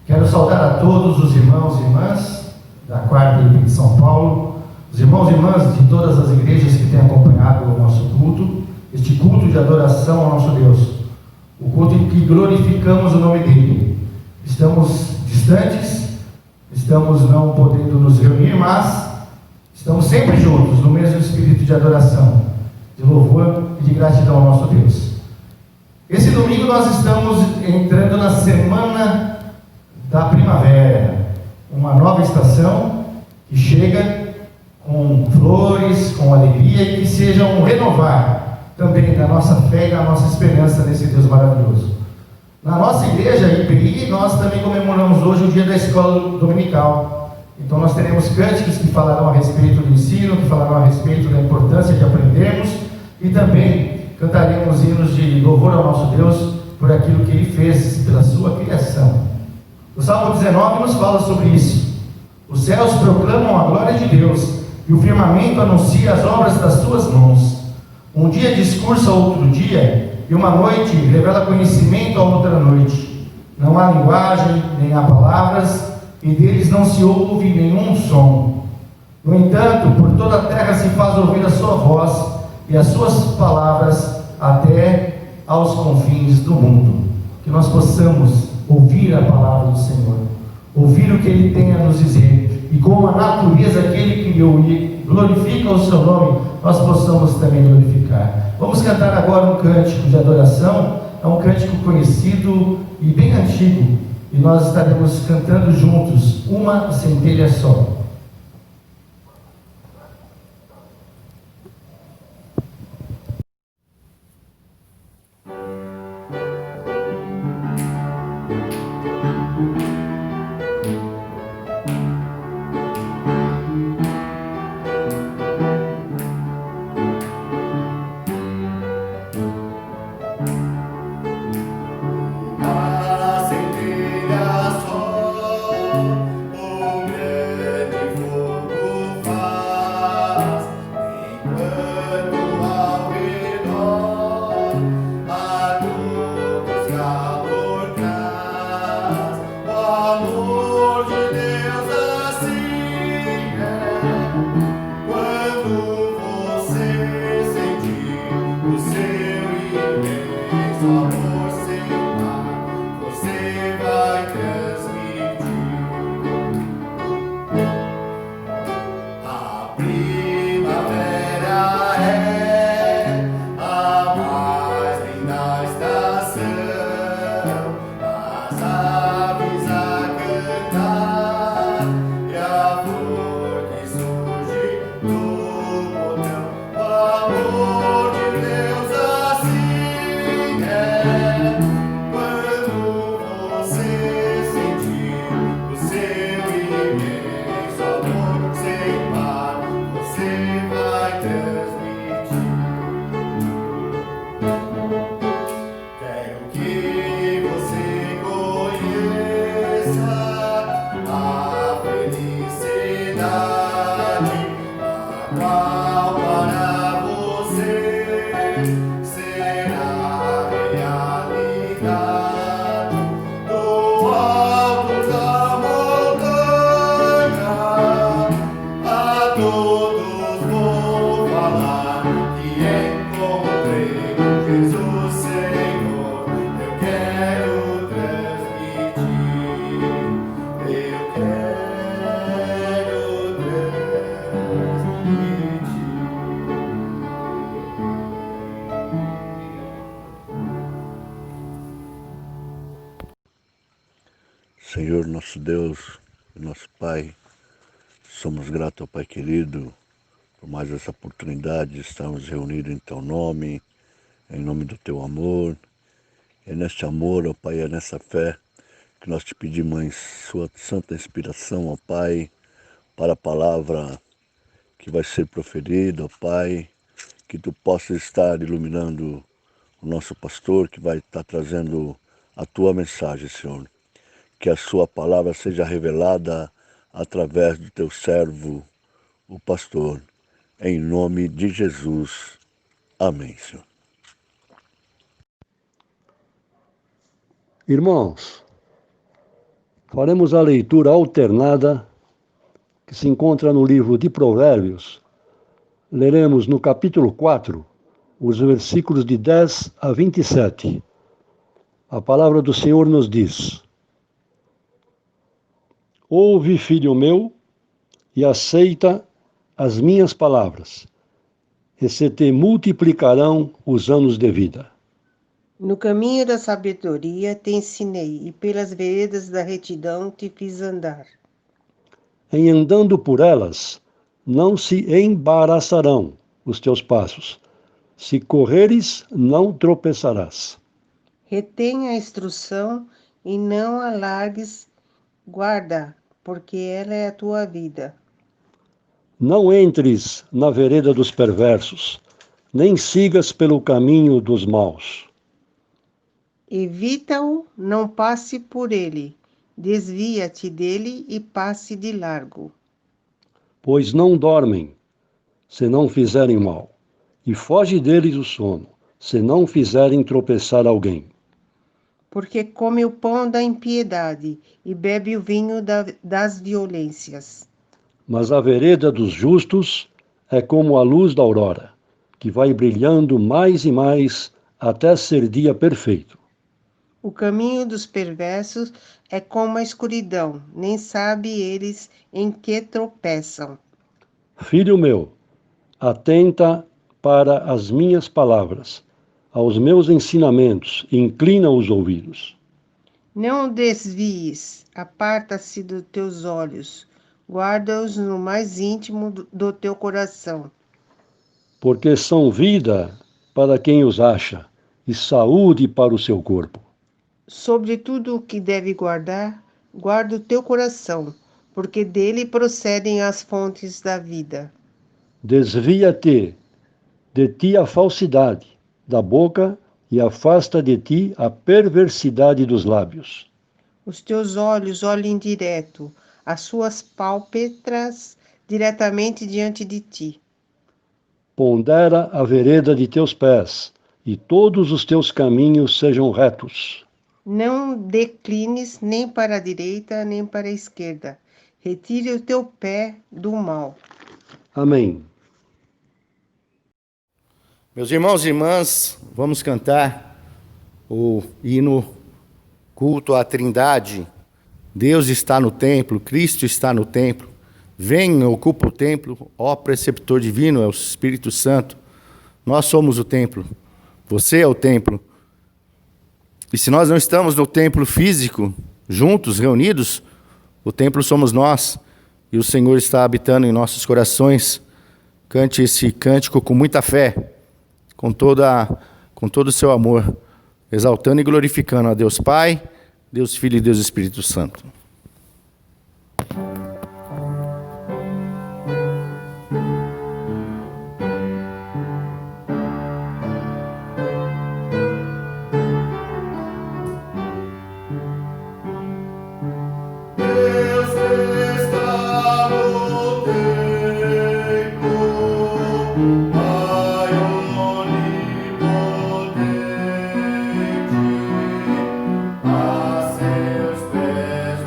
Quero saudar a todos os irmãos e irmãs da Quarta IP de São Paulo, os irmãos e irmãs de todas as igrejas que têm acompanhado o nosso culto, este culto de adoração ao nosso Deus, o culto em que glorificamos o nome dEle. Estamos distantes, estamos não podendo nos reunir, mas estamos sempre juntos, no mesmo espírito de adoração, de louvor e de gratidão ao nosso Deus. Esse domingo nós estamos entrando na semana da primavera, uma nova estação que chega com flores, com alegria e que seja um renovar também da nossa fé e da nossa esperança nesse Deus maravilhoso. Na nossa igreja, IPI, nós também comemoramos hoje o dia da escola dominical. Então nós teremos cânticos que falarão a respeito do ensino, que falarão a respeito da importância de aprendermos e também cantaremos hinos de louvor ao nosso Deus por aquilo que Ele fez pela sua criação. O Salmo 19 nos fala sobre isso. Os céus proclamam a glória de Deus e o firmamento anuncia as obras das suas mãos. Um dia discursa outro dia e uma noite revela conhecimento a outra noite. Não há linguagem, nem há palavras e deles não se ouve nenhum som. No entanto, por toda a terra se faz ouvir a sua voz e as suas palavras até aos confins do mundo. Que nós possamos ouvir a palavra do Senhor, ouvir o que Ele tem a nos dizer, e como a natureza que Ele criou e glorifica o seu nome, nós possamos também glorificar. Vamos cantar agora um cântico de adoração, é um cântico conhecido e bem antigo, e nós estaremos cantando juntos, Uma Centelha Só. Centelha só, o grande Senhor, nosso Deus, nosso Pai, somos gratos ao Pai querido por mais essa oportunidade de estarmos reunidos em Teu nome, em nome do Teu amor. É neste amor, ó Pai, é nessa fé que nós te pedimos em Sua santa inspiração, ó Pai, para a palavra que vai ser proferida, ó Pai, que Tu possas estar iluminando o nosso pastor, que vai estar trazendo a Tua mensagem, Senhor. Que a Sua palavra seja revelada através do Teu servo, o pastor, em nome de Jesus. Amém, Senhor. Irmãos, faremos a leitura alternada que se encontra no livro de Provérbios. Leremos no capítulo 4, os versículos de 10 a 27. A palavra do Senhor nos diz: Ouve, filho meu, e aceita as minhas palavras, e se te multiplicarão os anos de vida. No caminho da sabedoria te ensinei, e pelas veredas da retidão te fiz andar. Em andando por elas, não se embaraçarão os teus passos. Se correres, não tropeçarás. Retém a instrução e não a largues, guarda, porque ela é a tua vida. Não entres na vereda dos perversos, nem sigas pelo caminho dos maus. Evita-o, não passe por ele. Desvia-te dele e passe de largo. Pois não dormem, se não fizerem mal, e foge deles o sono, se não fizerem tropeçar alguém. Porque come o pão da impiedade e bebe o vinho das violências. Mas a vereda dos justos é como a luz da aurora, que vai brilhando mais e mais até ser dia perfeito. O caminho dos perversos é como a escuridão, nem sabe eles em que tropeçam. Filho meu, atenta para as minhas palavras, aos meus ensinamentos, inclina os ouvidos. Não desvies, aparta-se dos teus olhos, guarda-os no mais íntimo do teu coração. Porque são vida para quem os acha, e saúde para o seu corpo. Sobre tudo o que deve guardar, guarda o teu coração, porque dele procedem as fontes da vida. Desvia-te de ti a falsidade da boca e afasta de ti a perversidade dos lábios. Os teus olhos olhem direto, as suas pálpebras diretamente diante de ti. Pondera a vereda de teus pés, e todos os teus caminhos sejam retos. Não declines nem para a direita, nem para a esquerda. Retire o teu pé do mal. Amém. Meus irmãos e irmãs, vamos cantar o hino Culto à Trindade. Deus está no templo, Cristo está no templo. Venha, ocupa o templo, ó preceptor divino, é o Espírito Santo. Nós somos o templo, você é o templo. E se nós não estamos no templo físico, juntos, reunidos, o templo somos nós. E o Senhor está habitando em nossos corações. Cante esse cântico com muita fé, com todo o seu amor, exaltando e glorificando a Deus Pai, Deus Filho e Deus Espírito Santo. A seus pés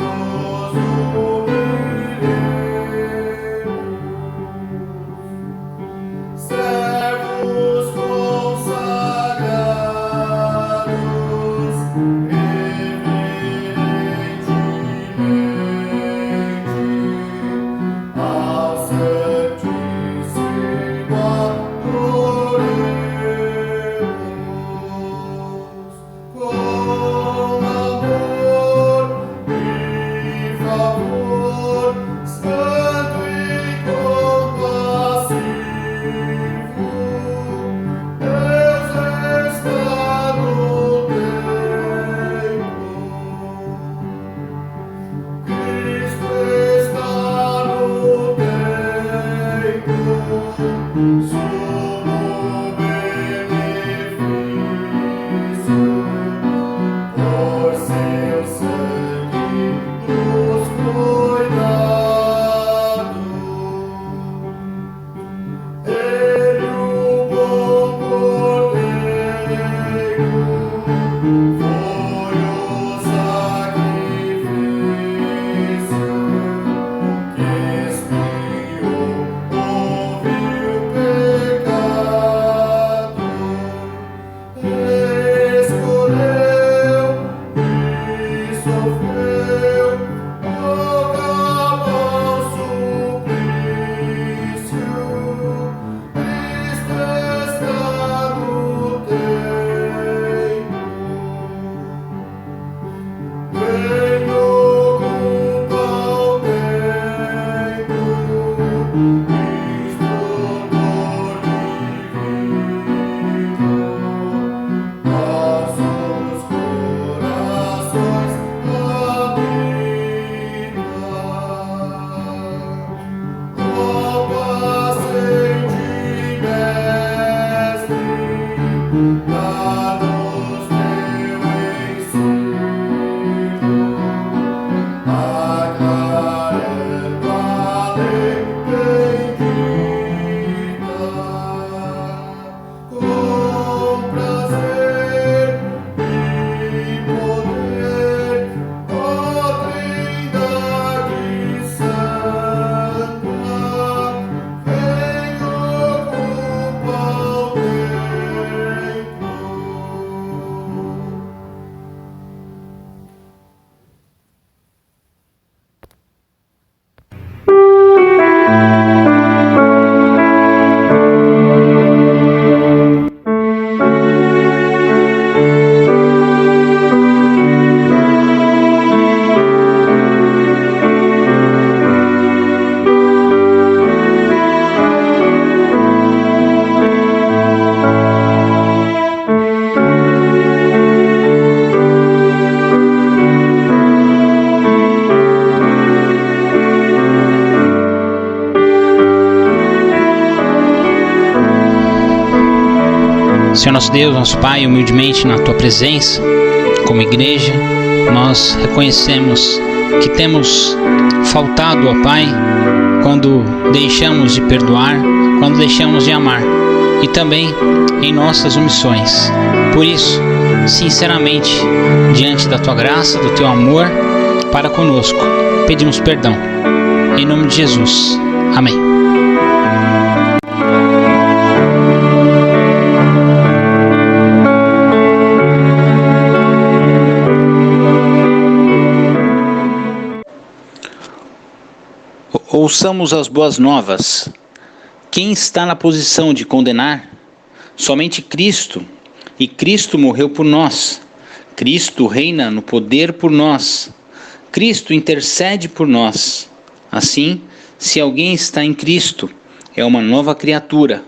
Senhor nosso Deus, nosso Pai, humildemente na Tua presença, como igreja, nós reconhecemos que temos faltado, ó Pai, quando deixamos de perdoar, quando deixamos de amar, e também em nossas omissões. Por isso, sinceramente, diante da Tua graça, do Teu amor para conosco, pedimos perdão. Em nome de Jesus. Amém. Ouçamos as boas novas. Quem está na posição de condenar? Somente Cristo. E Cristo morreu por nós. Cristo reina no poder por nós. Cristo intercede por nós. Assim, se alguém está em Cristo, é uma nova criatura.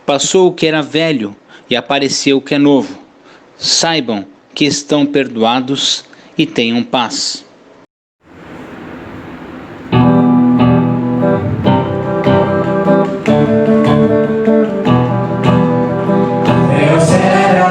Passou o que era velho e apareceu o que é novo. Saibam que estão perdoados e tenham paz. Eu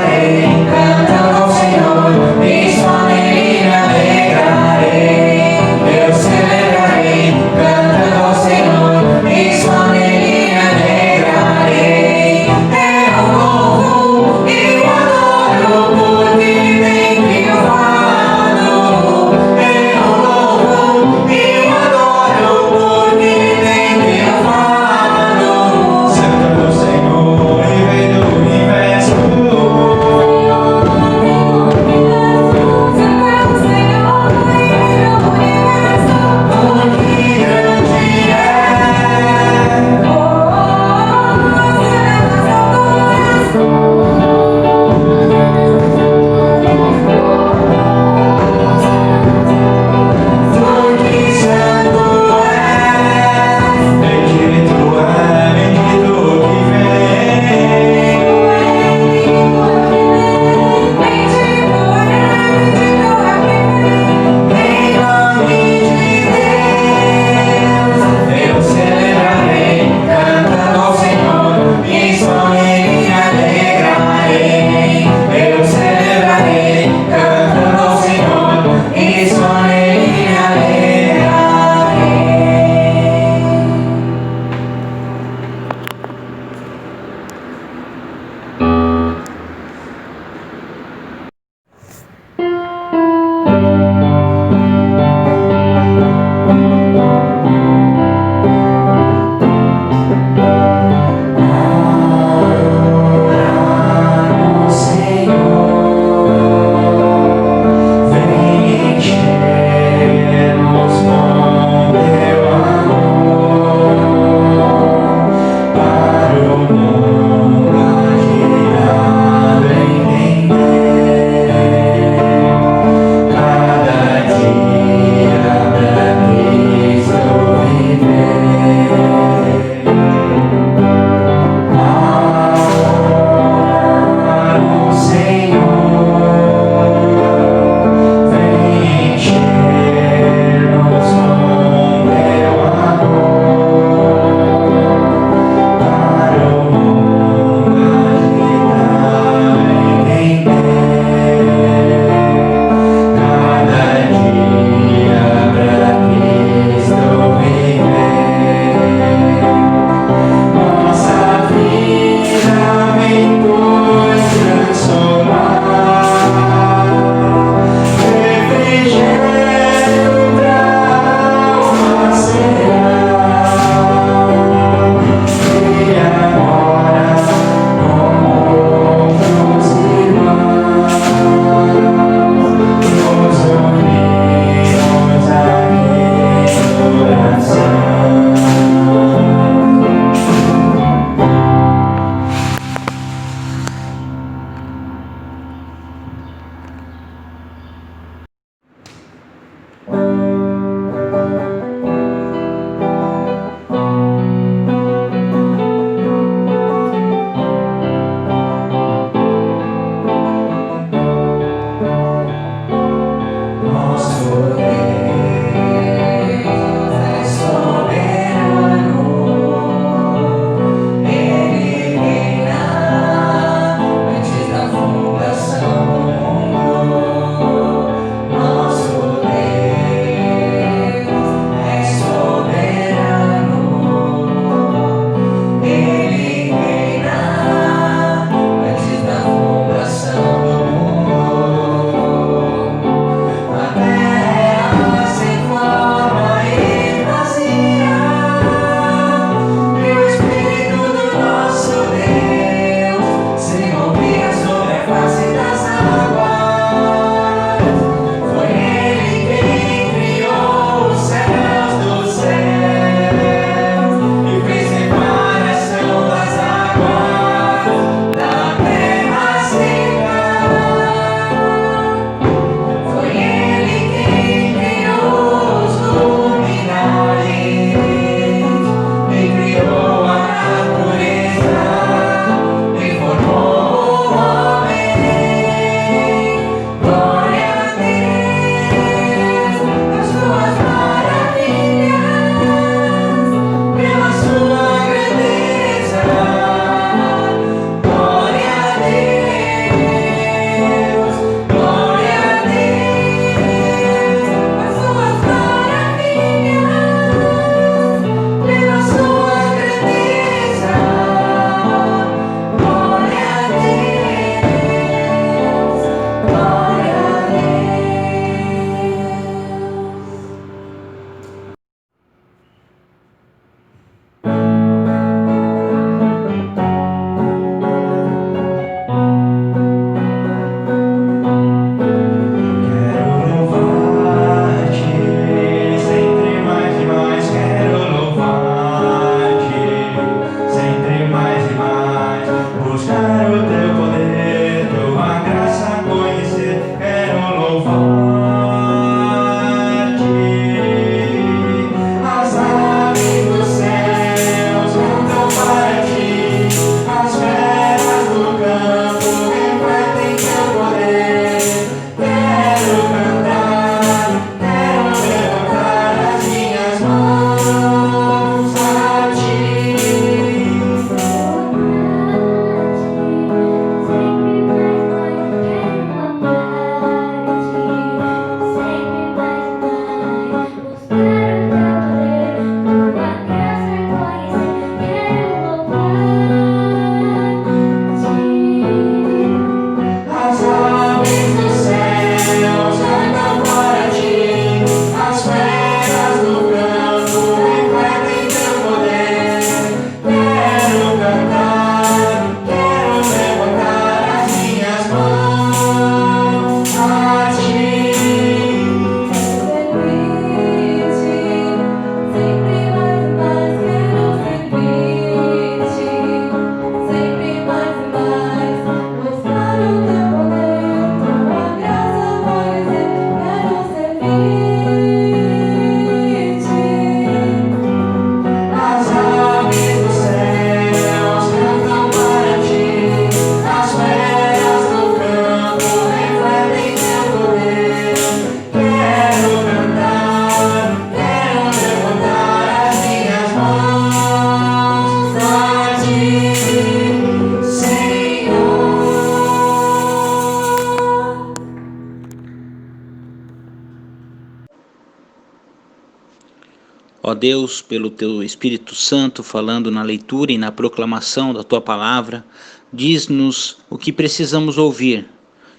Ó Deus, pelo teu Espírito Santo, falando na leitura e na proclamação da tua palavra, diz-nos o que precisamos ouvir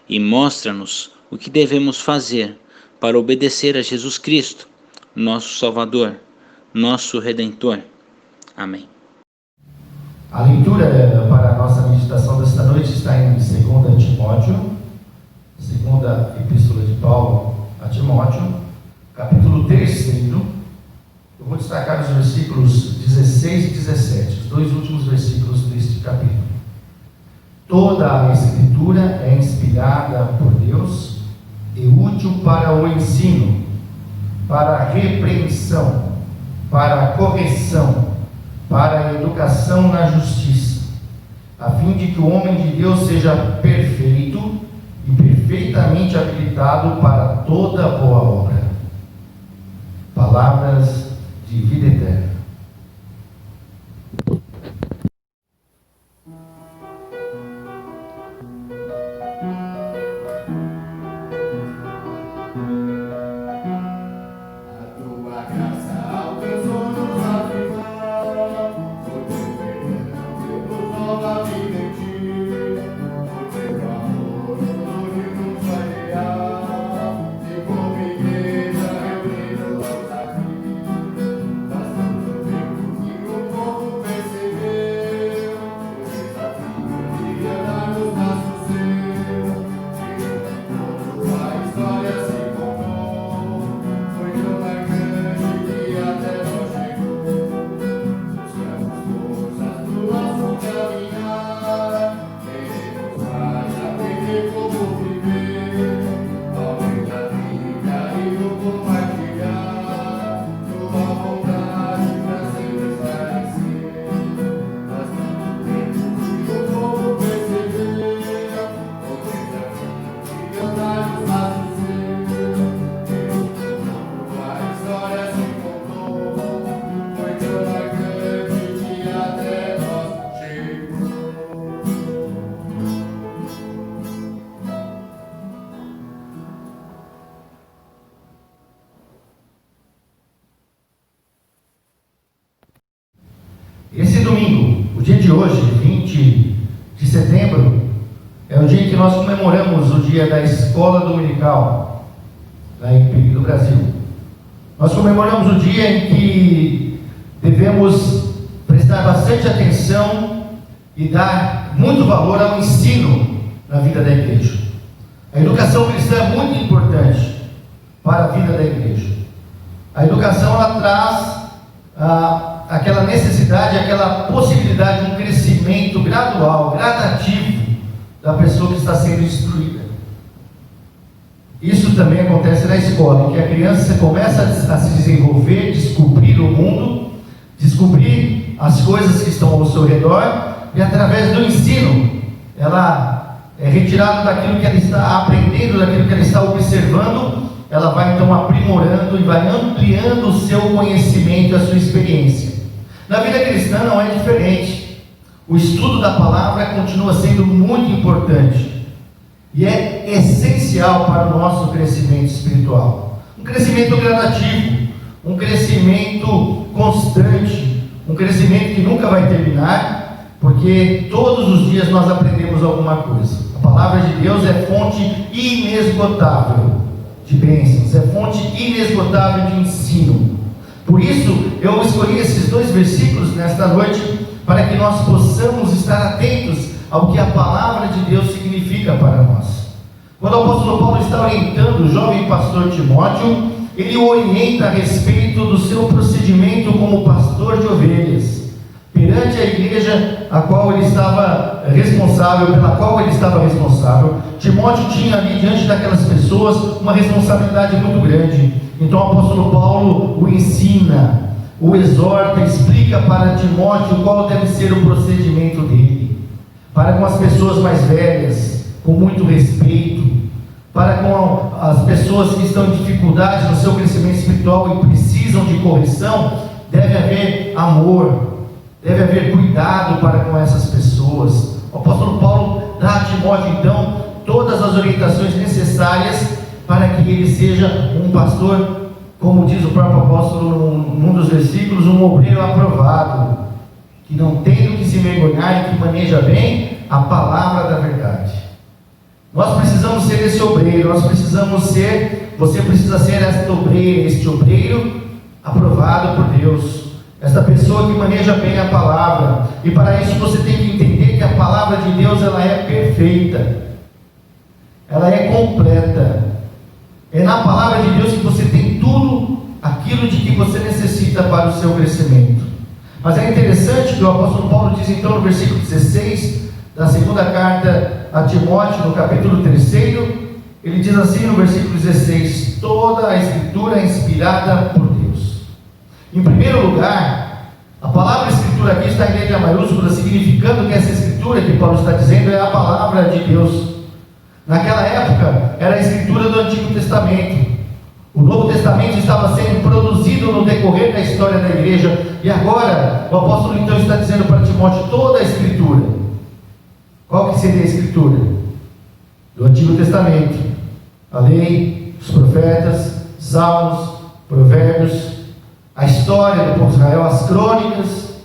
e mostra-nos o que devemos fazer para obedecer a Jesus Cristo, nosso Salvador, nosso Redentor. Amém. A leitura para a nossa meditação desta noite está em 2 Timóteo, segunda epístola de Paulo a Timóteo, capítulo 3. Eu vou destacar os versículos 16 e 17, os dois últimos versículos deste capítulo. Toda a Escritura é inspirada por Deus e útil para o ensino, para a repreensão, para a correção, para a educação na justiça, a fim de que o homem de Deus seja perfeito e perfeitamente habilitado para toda boa obra. Palavras de vida eterna. Esse domingo, o dia de hoje, 20 de setembro, é o dia em que nós comemoramos o dia da Escola Dominical, lá em IPEC do Brasil. Nós comemoramos o dia em que devemos prestar bastante atenção e dar muito valor ao ensino na vida da igreja. A educação cristã é muito importante para a vida da igreja. A educação, ela traz aquela necessidade, aquela possibilidade de um crescimento gradual, gradativo da pessoa que está sendo instruída. Isso também acontece na escola, em que a criança começa a se desenvolver, descobrir o mundo, descobrir as coisas que estão ao seu redor, e através do ensino, ela é retirada daquilo que ela está aprendendo, daquilo que ela está observando, ela vai então aprimorando e vai ampliando o seu conhecimento, a sua experiência. Na vida cristã não é diferente. O estudo da palavra continua sendo muito importante e é essencial para o nosso crescimento espiritual. Um crescimento gradativo, um crescimento constante, um crescimento que nunca vai terminar, porque todos os dias nós aprendemos alguma coisa. A palavra de Deus é fonte inesgotável de bênçãos, é fonte inesgotável de ensino. Por isso, eu escolhi esses dois versículos nesta noite, para que nós possamos estar atentos ao que a palavra de Deus significa para nós. Quando o apóstolo Paulo está orientando o jovem pastor Timóteo, ele o orienta a respeito do seu procedimento como pastor de ovelhas, perante a igreja a qual ele estava responsável, pela qual ele estava responsável. Timóteo tinha ali, diante daquelas pessoas, uma responsabilidade muito grande. Então o apóstolo Paulo o ensina, o exorta, explica para Timóteo qual deve ser o procedimento dele, para com as pessoas mais velhas, com muito respeito, para com as pessoas que estão em dificuldade no seu crescimento espiritual e precisam de correção. Deve haver amor, deve haver cuidado para com essas pessoas. O apóstolo Paulo dá a Timóteo então todas as orientações necessárias para que ele seja um pastor como diz o próprio apóstolo num dos versículos, um obreiro aprovado, que não tem do que se envergonhar e que maneja bem a palavra da verdade. Nós precisamos ser esse obreiro, você precisa ser esta obreira, este obreiro aprovado por Deus, esta pessoa que maneja bem a palavra. E para isso você tem que entender que a palavra de Deus, ela é perfeita, ela é completa. É na palavra de Deus que você tem tudo aquilo de que você necessita para o seu crescimento. Mas é interessante que o apóstolo Paulo diz então no versículo 16 da segunda carta a Timóteo, no capítulo 3, ele diz assim no versículo 16: toda a escritura é inspirada por Deus. Em primeiro lugar, a palavra escritura aqui está em letra maiúscula, significando que essa escritura que Paulo está dizendo é a palavra de Deus. Naquela época era a escritura do Antigo Testamento. O Novo Testamento estava sendo produzido no decorrer da história da igreja, e agora o apóstolo então está dizendo para Timóteo toda a escritura. Qual que seria a escritura? Do Antigo Testamento: a lei, os profetas, salmos, provérbios, a história do povo de Israel, as crônicas,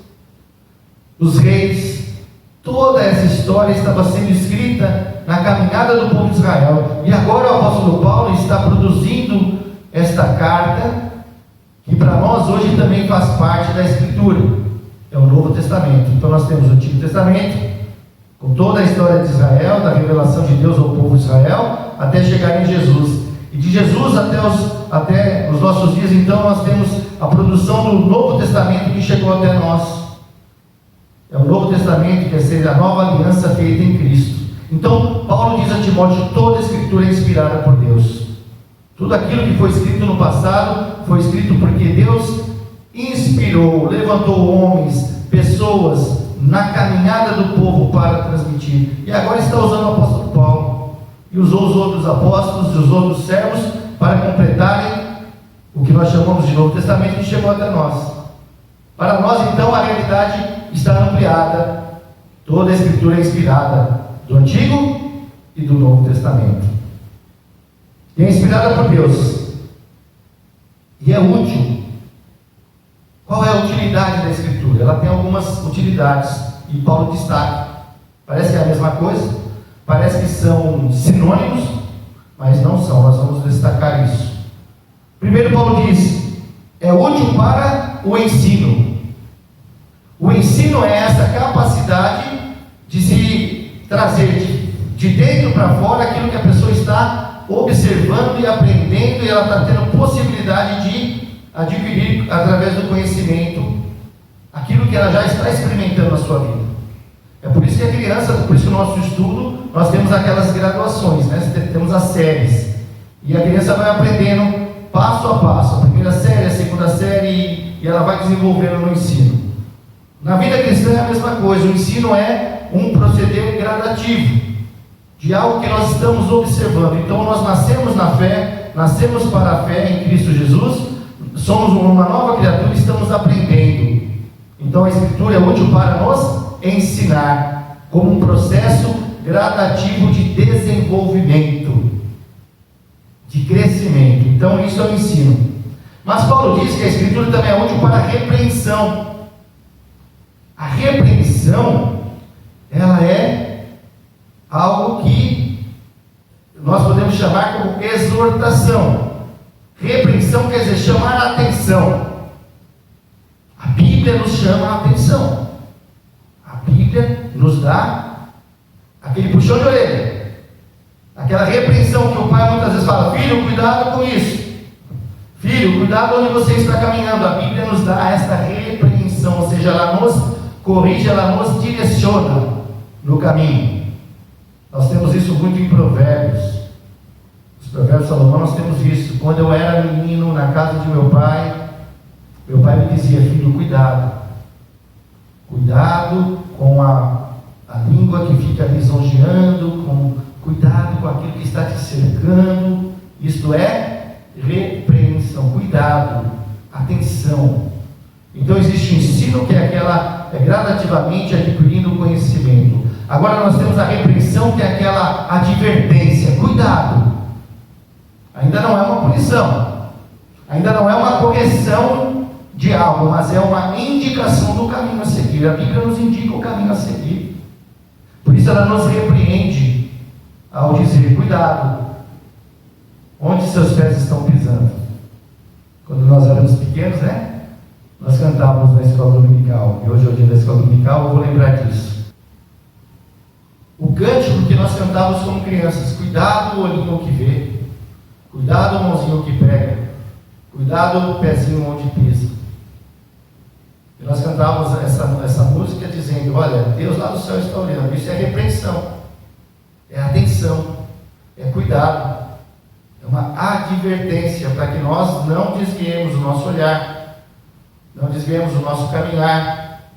os reis. Toda essa história estava sendo escrita na caminhada do povo de Israel, e agora o apóstolo Paulo está produzindo esta carta, que para nós hoje também faz parte da escritura, é o Novo Testamento. Então nós temos o Antigo Testamento, com toda a história de Israel, da revelação de Deus ao povo de Israel, até chegar em Jesus. E de Jesus até os nossos dias, então, nós temos a produção do Novo Testamento que chegou até nós. É o Novo Testamento, que é a nova aliança feita em Cristo. Então, Paulo diz a Timóteo: toda a escritura é inspirada por Deus. Tudo aquilo que foi escrito no passado, foi escrito porque Deus inspirou, levantou homens, pessoas, na caminhada do povo para transmitir. E agora está usando o apóstolo Paulo, e usou os outros apóstolos e os outros servos para completarem o que nós chamamos de Novo Testamento, que chegou até nós. Para nós, então, a realidade está ampliada. Toda a escritura é inspirada do Antigo e do Novo Testamento, e é inspirada por Deus, e é útil. Qual é a utilidade da escritura? Ela tem algumas utilidades, e Paulo destaca. Parece que é a mesma coisa, parece que são sinônimos, mas não são. Nós vamos destacar isso. Primeiro, Paulo diz: é útil para o ensino. O ensino é essa capacidade de se trazer de dentro para fora aquilo que a pessoa está observando e aprendendo, e ela está tendo possibilidade de adquirir através do conhecimento aquilo que ela já está experimentando na sua vida. É por isso que a criança, por isso que o nosso estudo, nós temos aquelas graduações, né? Temos as séries, e a criança vai aprendendo passo a passo, a primeira série, a segunda série, e ela vai desenvolvendo no ensino. Na vida cristã é a mesma coisa. O ensino é um proceder gradativo de algo que nós estamos observando. Então nós nascemos na fé, nascemos para a fé em Cristo Jesus, somos uma nova criatura e estamos aprendendo. Então a escritura é útil para nos ensinar, como um processo gradativo de desenvolvimento, de crescimento. Então isso é o ensino. Mas Paulo diz que a escritura também é útil para a repreensão. A repreensão, ela é algo que nós podemos chamar como exortação. Repreensão quer dizer chamar a atenção. A Bíblia nos chama a atenção. A Bíblia nos dá aquele puxão de orelha, aquela repreensão que o pai muitas vezes fala: filho, cuidado com isso, filho, cuidado onde você está caminhando. A Bíblia nos dá esta repreensão, ou seja, ela nos corrige, ela nos direciona no caminho. Nós temos isso muito em Provérbios. Os Provérbios de Salomão, nós temos isso. Quando eu era menino na casa de meu pai me dizia: filho, cuidado com a língua que fica lisonjeando, cuidado com aquilo que está te cercando. Isto é repreensão, cuidado, atenção. Então existe o ensino, que é gradativamente adquirindo o conhecimento. Agora nós temos a repreensão, que é aquela advertência: cuidado. Ainda não é uma punição, Ainda não é uma correção de algo, mas é uma indicação do caminho a seguir. A Bíblia nos indica o caminho a seguir. Por isso ela nos repreende ao dizer: cuidado, onde seus pés estão pisando. Quando nós éramos pequenos, nós cantávamos na escola dominical, e hoje é o dia da escola dominical, eu vou lembrar disso. O cântico que nós cantávamos como crianças: cuidado o olhinho que vê, cuidado o mãozinho que pega, cuidado o pezinho onde pisa. E nós cantávamos essa música dizendo: olha, Deus lá do céu está olhando. Isso é repreensão, é atenção, é cuidado, é uma advertência para que nós não desviemos o nosso olhar, não desviemos o nosso caminhar,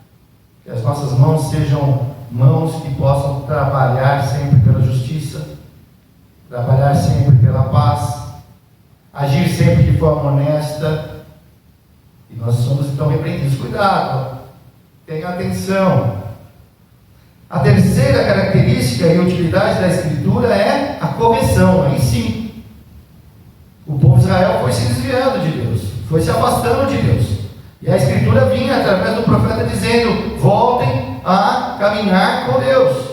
que as nossas mãos sejam mãos que possam trabalhar sempre pela justiça, trabalhar sempre pela paz, agir sempre de forma honesta. E nós somos então repreendidos: cuidado, tenha atenção. A terceira característica e utilidade da Escritura é a correção. Aí sim, o povo de Israel foi se desviando de Deus, foi se afastando de Deus, e a Escritura vinha através do profeta dizendo: voltem a caminhar com Deus,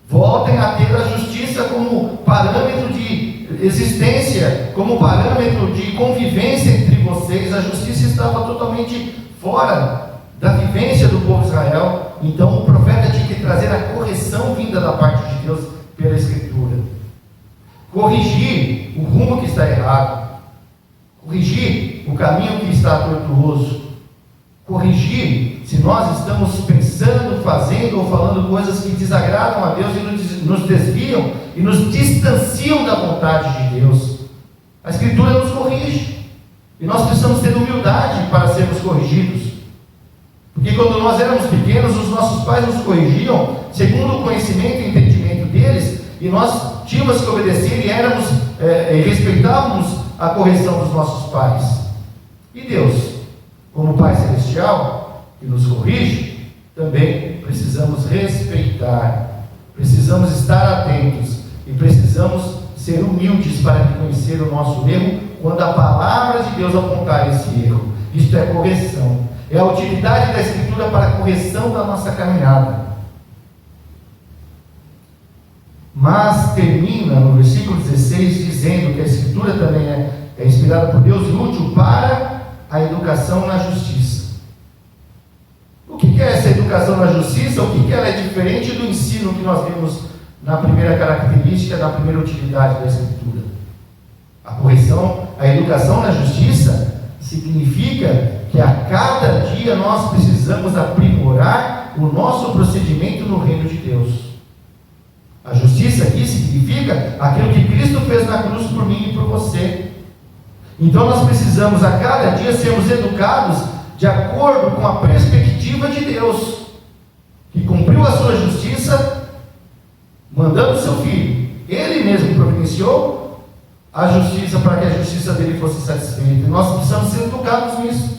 voltem a ter a justiça como parâmetro de existência, como parâmetro de convivência entre vocês. A justiça estava totalmente fora da vivência do povo de Israel. Então o profeta tinha que trazer a correção vinda da parte de Deus pela Escritura, corrigir o rumo que está errado, corrigir o caminho que está tortuoso, corrigir se nós estamos pensando, fazendo ou falando coisas que desagradam a Deus e nos desviam e nos distanciam da vontade de Deus. A Escritura nos corrige, e nós precisamos ter humildade para sermos corrigidos, porque quando nós éramos pequenos, os nossos pais nos corrigiam segundo o conhecimento e entendimento deles, e nós tínhamos que obedecer e respeitávamos a correção dos nossos pais. E Deus, como Pai Celestial, que nos corrige, também precisamos respeitar, precisamos estar atentos e precisamos ser humildes para reconhecer o nosso erro quando a palavra de Deus apontar esse erro. Isto é correção, é a utilidade da Escritura para a correção da nossa caminhada. Mas termina no versículo 16 dizendo que a Escritura também é inspirada por Deus e útil para a educação na justiça. O que é essa educação na justiça? O que ela é diferente do ensino que nós vimos na primeira característica, na primeira utilidade da Escritura? A correção, a educação na justiça significa que a cada dia nós precisamos aprimorar o nosso procedimento no reino de Deus. A justiça aqui significa aquilo que Cristo fez na cruz por mim e por você. Então nós precisamos a cada dia sermos educados de acordo com a perspectiva de Deus, que cumpriu a sua justiça, mandando o seu Filho. Ele mesmo providenciou a justiça para que a justiça dele fosse satisfeita. E nós precisamos ser educados nisso,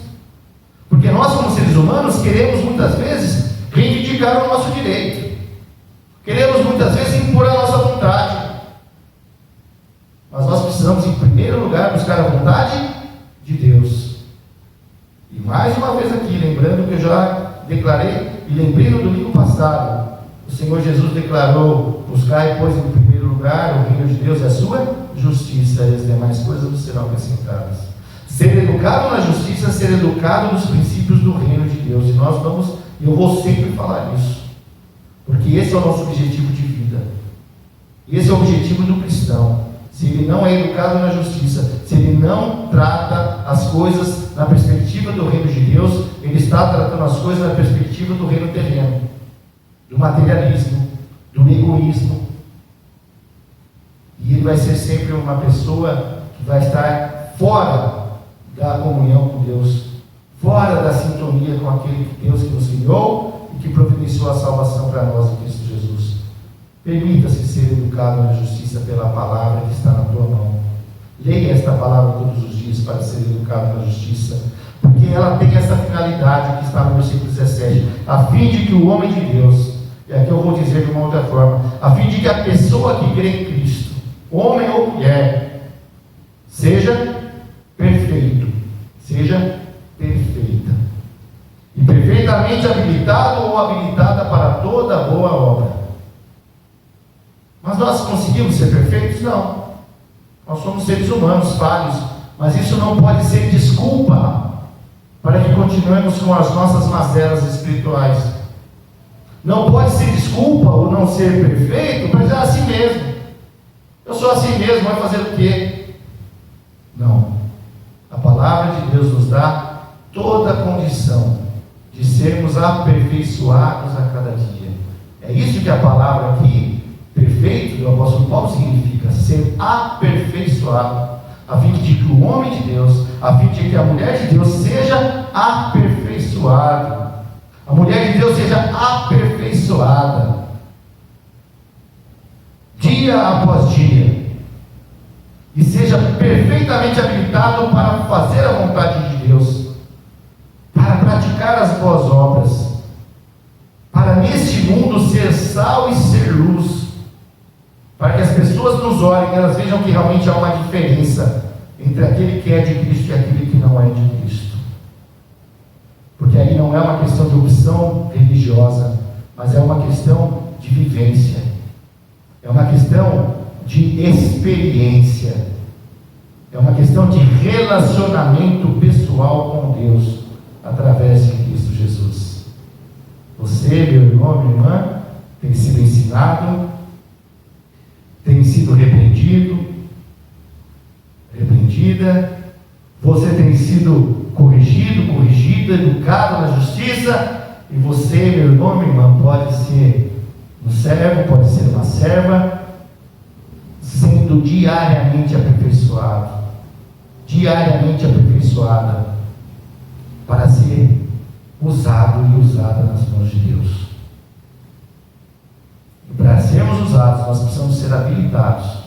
porque nós, como seres humanos, queremos muitas vezes reivindicar o nosso direito, queremos muitas vezes impor a nossa vontade, mas nós precisamos, em primeiro lugar, buscar a vontade de Deus. E mais uma vez aqui, lembrando que eu já declarei e lembrei no domingo passado, o Senhor Jesus declarou: buscai, pois, em primeiro lugar o reino de Deus e a sua justiça, e as demais coisas nos serão acrescentadas. Ser educado na justiça, ser educado nos princípios do reino de Deus. E nós vamos, e eu vou sempre falar isso, porque esse é o nosso objetivo de vida, esse é o objetivo do cristão. Se ele não é educado na justiça, se ele não trata as coisas na perspectiva do reino de Deus, ele está tratando as coisas na perspectiva do reino terreno, do materialismo, do egoísmo, e ele vai ser sempre uma pessoa que vai estar fora da comunhão com Deus, fora da sintonia com aquele Deus que nos criou e que providenciou a salvação para nós em Cristo Jesus. Permita-se ser educado na justiça pela palavra que está na tua mão. Leia esta palavra todos os dias para ser educado na justiça, porque ela tem essa finalidade que está no versículo 17, a fim de que o homem de Deus, e aqui eu vou dizer de uma outra forma, a fim de que a pessoa que crê em Cristo, homem ou mulher, seja perfeito, habilitado ou habilitada para toda boa obra. Mas nós conseguimos ser perfeitos? Não. Nós somos seres humanos, falhos, mas isso não pode ser desculpa para que continuemos com as nossas mazelas espirituais. Não pode ser desculpa o não ser perfeito para dizer assim mesmo. Eu sou assim mesmo, vai fazer o quê? Não. A palavra de Deus nos dá toda a condição de sermos aperfeiçoados a cada dia. É isso que a palavra aqui, perfeito, do apóstolo Paulo, significa ser aperfeiçoado, a fim de que o homem de Deus, a fim de que a mulher de Deus seja aperfeiçoada. A mulher de Deus seja aperfeiçoada, dia após dia, e seja perfeitamente habilitado para fazer a vontade de Deus, para praticar as boas obras, para neste mundo ser sal e ser luz, para que as pessoas nos olhem e elas vejam que realmente há uma diferença entre aquele que é de Cristo e aquele que não é de Cristo. Porque aí não é uma questão de opção religiosa, mas é uma questão de vivência, é uma questão de experiência, é uma questão de relacionamento pessoal com Deus, através de Cristo Jesus. Você, meu irmão, minha irmã, tem sido ensinado, tem sido repreendida, você tem sido corrigida, educado na justiça, e você, meu irmão, minha irmã, pode ser um servo, pode ser uma serva, sendo diariamente aperfeiçoada, para ser usado e usada nas mãos de Deus. E para sermos usados, nós precisamos ser habilitados.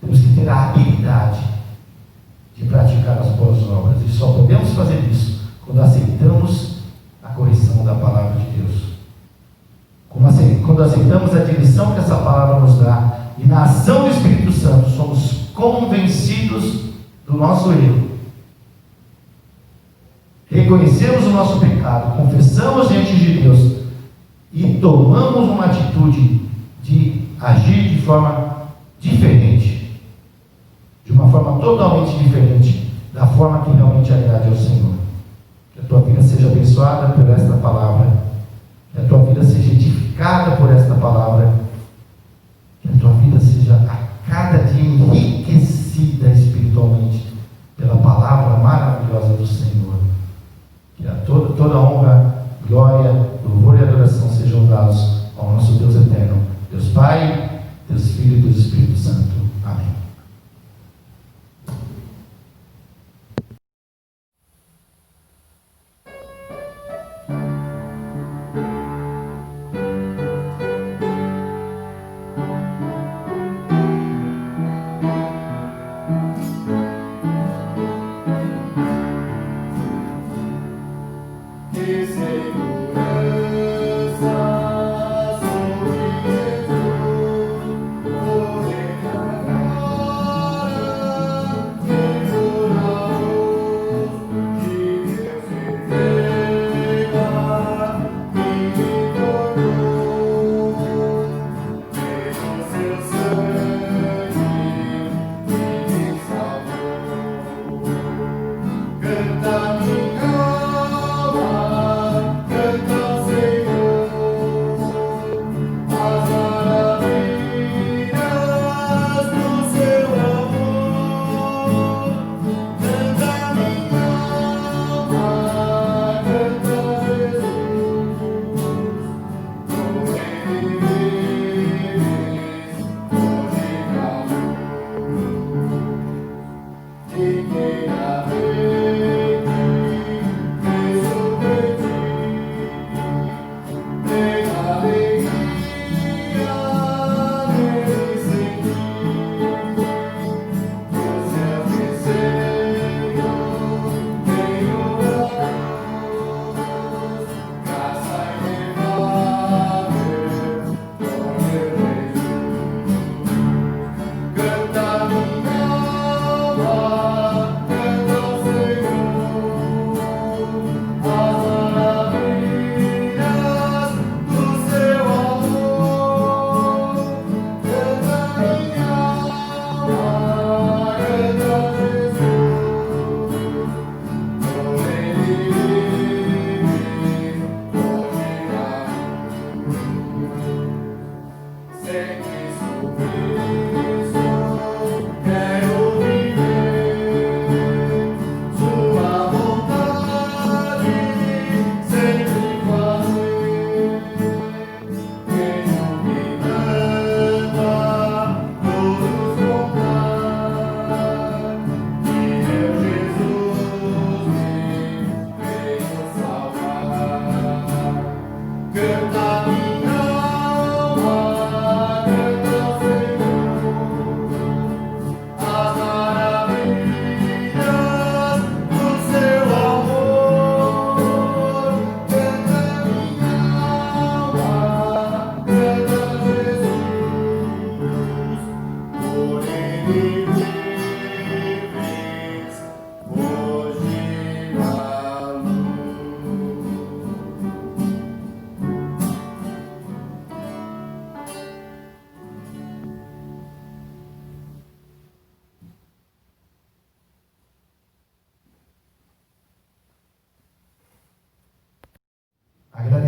Temos que ter a habilidade de praticar as boas obras. E só podemos fazer isso quando aceitamos a correção da palavra de Deus. Quando aceitamos a direção que essa palavra nos dá, e na ação do Espírito Santo somos convencidos do nosso erro, reconhecemos o nosso pecado, confessamos diante de Deus e tomamos uma atitude de agir de forma diferente, de uma forma totalmente diferente da forma que realmente agrade ao Senhor. Que a tua vida seja abençoada por esta palavra, que a tua vida seja edificada por esta palavra, que a tua vida seja a cada dia enriquecida espiritualmente pela palavra maravilhosa do Senhor. Que toda honra, glória, louvor e adoração sejam dados ao nosso Deus eterno, Deus Pai, Deus Filho e Deus Espírito Santo. Amém. This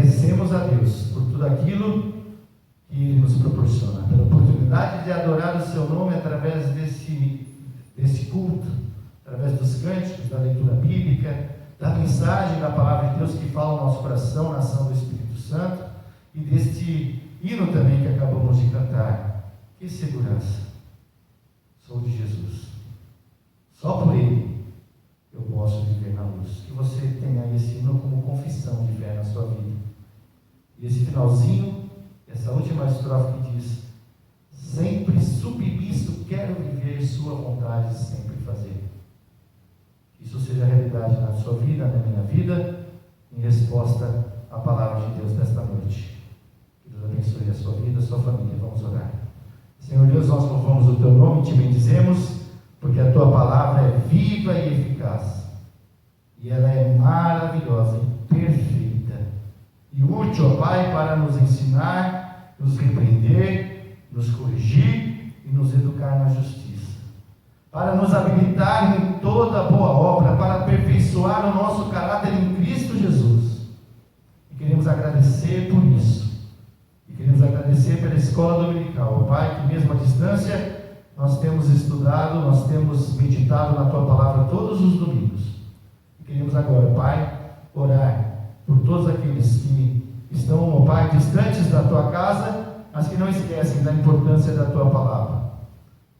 agradecemos a Deus por tudo aquilo que Ele nos proporciona, pela oportunidade de adorar o Seu nome através desse culto, através dos cânticos, da leitura bíblica, da mensagem da palavra de Deus que fala ao nosso coração, na ação do Espírito Santo, e deste hino também que acabamos de cantar. Que segurança! Sou de Jesus. Só por Ele eu posso viver na luz. Que você tenha esse hino como confissão de fé na sua vida. E esse finalzinho, essa última estrofe que diz: sempre submisso quero viver sua vontade, sempre fazer. Que isso seja realidade na sua vida, na minha vida, em resposta à palavra de Deus desta noite. Que Deus abençoe a sua vida, a sua família. Vamos orar. Senhor Deus, nós louvamos o Teu nome e Te bendizemos, porque a Tua palavra é viva e eficaz, e ela é maravilhosa e perfeita, e útil, ó Pai, para nos ensinar, nos repreender, nos corrigir e nos educar na justiça, para nos habilitar em toda boa obra, para aperfeiçoar o nosso caráter em Cristo Jesus. E queremos agradecer por isso. E queremos agradecer pela escola dominical, Pai, que mesmo à distância nós temos estudado, nós temos meditado na Tua palavra todos os domingos. E queremos agora, Pai, orar por todos aqueles que estão, Pai, distantes da Tua casa, mas que não esquecem da importância da Tua palavra.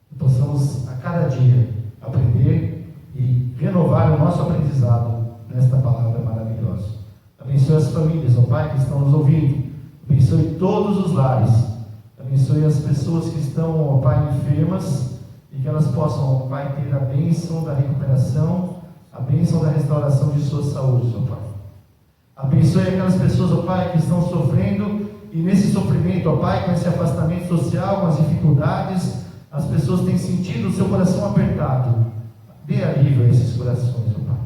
Que possamos a cada dia aprender e renovar o nosso aprendizado nesta palavra maravilhosa. Abençoe as famílias, ó Pai, que estão nos ouvindo. Abençoe todos os lares. Abençoe as pessoas que estão, ó Pai, enfermas, e que elas possam, ó Pai, ter a bênção da recuperação, a bênção da restauração de suas saúdes, ó Pai. Abençoe aquelas pessoas, ó Pai, que estão sofrendo, e nesse sofrimento, ó Pai, com esse afastamento social, com as dificuldades, as pessoas têm sentido o seu coração apertado. Dê alívio a esses corações, ó Pai.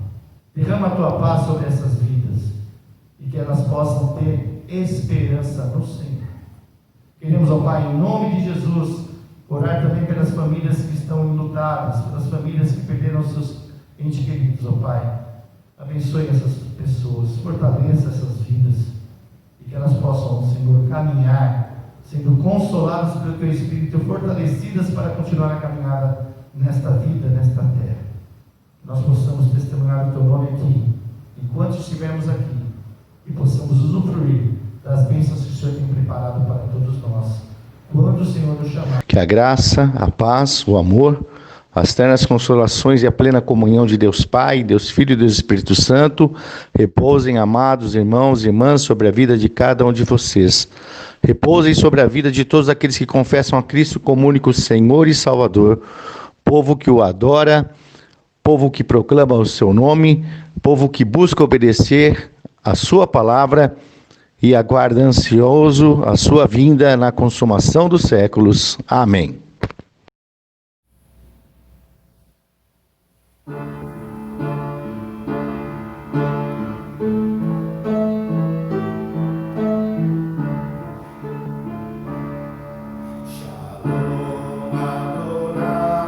Derrama a Tua paz sobre essas vidas, e que elas possam ter esperança no Senhor. Queremos, ó Pai, em nome de Jesus, orar também pelas famílias que estão enlutadas, pelas famílias que perderam seus entes queridos, ó Pai. Abençoe essas pessoas, fortaleça essas vidas, e que elas possam, Senhor, caminhar, sendo consoladas pelo Teu Espírito, fortalecidas para continuar a caminhada nesta vida, nesta terra. Nós possamos testemunhar o Teu nome aqui, enquanto estivermos aqui, e possamos usufruir das bênçãos que o Senhor tem preparado para todos nós, quando o Senhor nos chamar. Que a graça, a paz, o amor, as ternas consolações e a plena comunhão de Deus Pai, Deus Filho e Deus Espírito Santo repousem, amados irmãos e irmãs, sobre a vida de cada um de vocês. Repousem sobre a vida de todos aqueles que confessam a Cristo como único Senhor e Salvador, povo que o adora, povo que proclama o seu nome, povo que busca obedecer a sua palavra e aguarda ansioso a sua vinda na consumação dos séculos. Amém. Shalom Adonai.